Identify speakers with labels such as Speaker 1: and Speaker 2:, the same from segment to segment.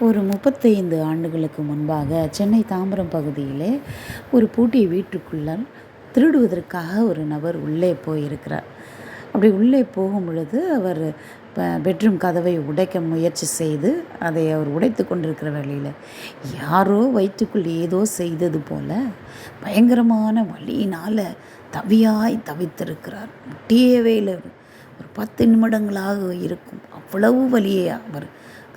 Speaker 1: ஒரு 35 ஆண்டுகளுக்கு முன்பாக சென்னை தாம்பரம் பகுதியிலே ஒரு பூட்டிய வீட்டுக்குள்ளால் திருடுவதற்காக ஒரு நபர் உள்ளே போயிருக்கிறார். அப்படி உள்ளே போகும் பொழுது அவர் பெட்ரூம் கதவை உடைக்க முயற்சி செய்து அதை அவர் உடைத்து கொண்டிருக்கிற வேளையில் யாரோ வயிற்றுக்குள் ஏதோ செய்தது போல பயங்கரமான வலியினால் தவித்திருக்கிறார். முட்டியவே இல்லை. ஒரு 10 நிமிடங்களாக இருக்கும். அவ்வளவு வலியை அவர்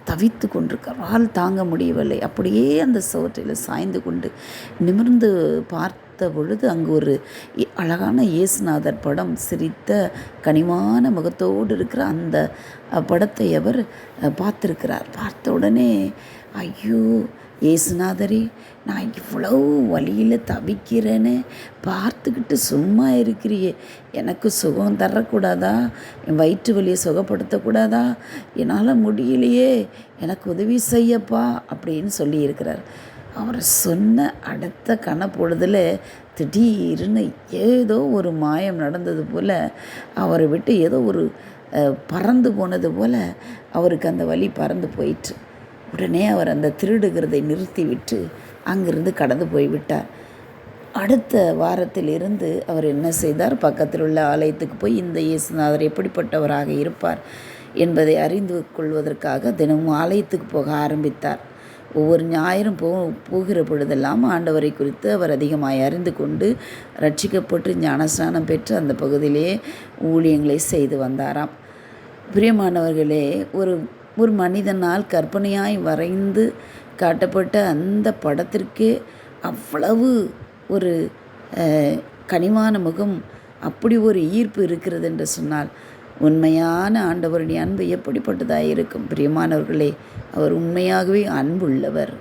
Speaker 1: தவித்து கொண்டிருக்கிறார். தாங்க முடியவில்லை. அப்படியே அந்த சுவற்றில் சாய்ந்து கொண்டு நிமிர்ந்து பார்த்த பொழுது அங்கு ஒரு அழகான இயேசுநாதர் படம், சிரித்த கனிவான முகத்தோடு இருக்கிற அந்த படத்தை அவர் பார்த்திருக்கிறார். பார்த்த உடனே, ஐயோ இயேசுநாதரே, நான் இவ்வளவு வலியில் தவிக்கிறேன்னு பார்த்துக்கிட்டு சும்மா இருக்கிறியே, எனக்கு சுகம் தரக்கூடாதா? என் வயிற்று வலியை சுகப்படுத்தக்கூடாதா? என்னால் முடியலையே, எனக்கு உதவி செய்யப்பா அப்படின்னு சொல்லியிருக்கிறார். அவர் சொன்ன அடுத்த கணப்பொழுதில் திடீர்னு ஏதோ ஒரு மாயம் நடந்தது போல், அவரை விட்டு ஏதோ ஒரு பறந்து போனது போல் அவருக்கு அந்த வலி பறந்து போயிற்று. உடனே அவர் அந்த திருடுகிறதை நிறுத்திவிட்டு அங்கிருந்து கடந்து போய்விட்டார். அடுத்த வாரத்திலிருந்து அவர் என்ன செய்தார்? பக்கத்தில் உள்ள ஆலயத்துக்கு போய் இந்த இயேசுநாதர் எப்படிப்பட்டவராக இருப்பார் என்பதை அறிந்து கொள்வதற்காக தினமும் ஆலயத்துக்கு போக ஆரம்பித்தார். ஒவ்வொரு ஞாயிறும் போகிற பொழுதெல்லாம் ஆண்டவரை குறித்து அவர் அதிகமாக அறிந்து கொண்டு ரட்சிக்கப்பட்டு ஞானஸ்நானம் பெற்று அந்த பகுதியிலே ஊழியங்களை செய்து வந்தாராம். பிரியமானவர்களே, ஒரு மனிதனால் கற்பனையாய் வரைந்து காட்டப்பட்ட அந்த படத்திற்கே அவ்வளவு ஒரு கனிவான முகம், அப்படி ஒரு ஈர்ப்பு இருக்கிறது என்று சொன்னால் உண்மையான ஆண்டவருடைய அன்பு எப்படிப்பட்டதாக இருக்கும்? பிரியமானவர்களே, அவர் உண்மையாகவே அன்புள்ளவர்.